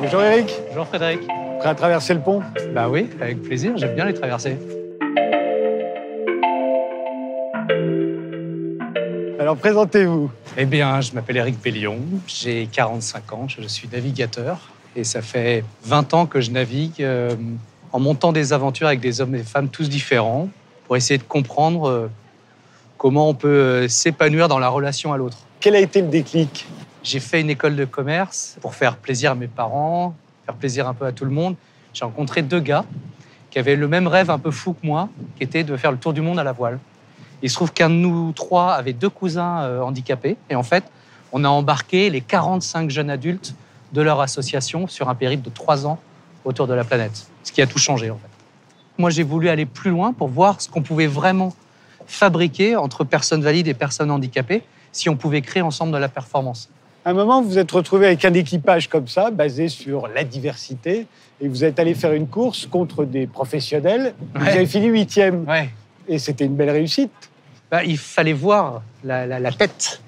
Bonjour Eric. Bonjour Frédéric. Prêt à traverser le pont? Bah oui, avec plaisir, j'aime bien les traverser. Alors présentez-vous. Eh bien, je m'appelle Eric Bellion, j'ai 45 ans, je suis navigateur et ça fait 20 ans que je navigue en montant des aventures avec des hommes et des femmes tous différents pour essayer de comprendre comment on peut s'épanouir dans la relation à l'autre. Quel a été le déclic? J'ai fait une école de commerce pour faire plaisir à mes parents, faire plaisir un peu à tout le monde. J'ai rencontré deux gars qui avaient le même rêve un peu fou que moi, qui était de faire le tour du monde à la voile. Il se trouve qu'un de nous trois avait deux cousins handicapés. Et en fait, on a embarqué les 45 jeunes adultes de leur association sur un périple de 3 ans autour de la planète. Ce qui a tout changé, en fait. Moi, j'ai voulu aller plus loin pour voir ce qu'on pouvait vraiment fabriquer entre personnes valides et personnes handicapées, si on pouvait créer ensemble de la performance. À un moment, vous vous êtes retrouvé avec un équipage comme ça, basé sur la diversité, et vous êtes allé faire une course contre des professionnels. Vous avez fini 8e. Ouais. Et c'était une belle réussite. Il fallait voir la tête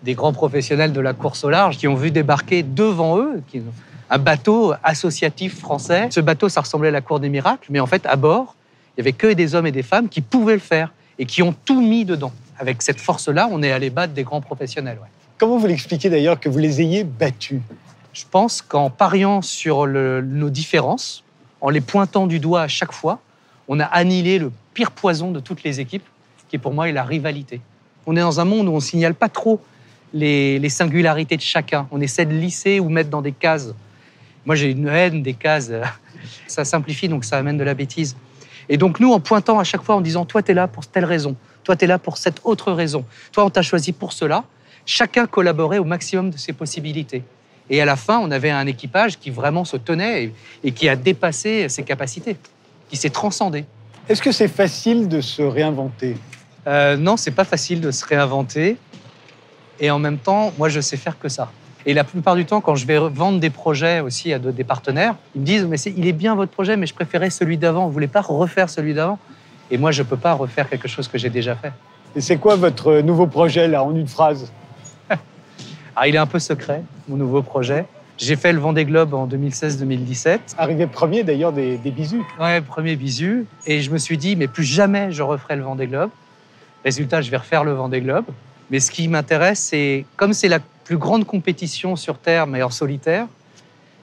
des grands professionnels de la course au large qui ont vu débarquer devant eux un bateau associatif français. Ce bateau, ça ressemblait à la Cour des Miracles, mais en fait, à bord, il n'y avait que des hommes et des femmes qui pouvaient le faire et qui ont tout mis dedans. Avec cette force-là, on est allé battre des grands professionnels. Ouais. Comment vous l'expliquez d'ailleurs que vous les ayez battus? Je pense qu'en pariant sur nos différences, en les pointant du doigt à chaque fois, on a annihilé le pire poison de toutes les équipes, qui pour moi est la rivalité. On est dans un monde où on ne signale pas trop les singularités de chacun. On essaie de lisser ou mettre dans des cases. Moi, j'ai une haine des cases. Ça simplifie, donc ça amène de la bêtise. Et donc nous, en pointant à chaque fois, en disant « toi, t'es là pour telle raison, toi, t'es là pour cette autre raison, toi, on t'a choisi pour cela », chacun collaborait au maximum de ses possibilités. Et à la fin, on avait un équipage qui vraiment se tenait et qui a dépassé ses capacités, qui s'est transcendé. Est-ce que c'est facile de se réinventer? Non, c'est pas facile de se réinventer. Et en même temps, moi, je sais faire que ça. Et la plupart du temps, quand je vais vendre des projets aussi à des partenaires, ils me disent « mais il est bien votre projet, mais je préférais celui d'avant. Vous voulez pas refaire celui d'avant ?» Et moi, je peux pas refaire quelque chose que j'ai déjà fait. Et c'est quoi votre nouveau projet, là, en une phrase? Alors, il est un peu secret, mon nouveau projet. J'ai fait le Vendée Globe en 2016-2017. Arrivé premier, d'ailleurs, des bisous. Ouais, premier bisu. Et je me suis dit, mais plus jamais je referai le Vendée Globe. Résultat, je vais refaire le Vendée Globe. Mais ce qui m'intéresse, c'est, comme c'est la plus grande compétition sur Terre, mais en solitaire,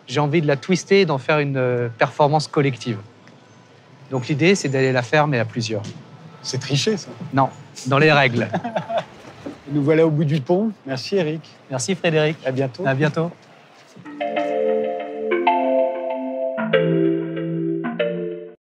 j'ai envie de la twister et d'en faire une performance collective. Donc l'idée, c'est d'aller la faire, mais à plusieurs. C'est triché, ça. Non, dans les règles. Nous voilà au bout du pont. Merci, Eric. Merci Frédéric. À bientôt. À bientôt.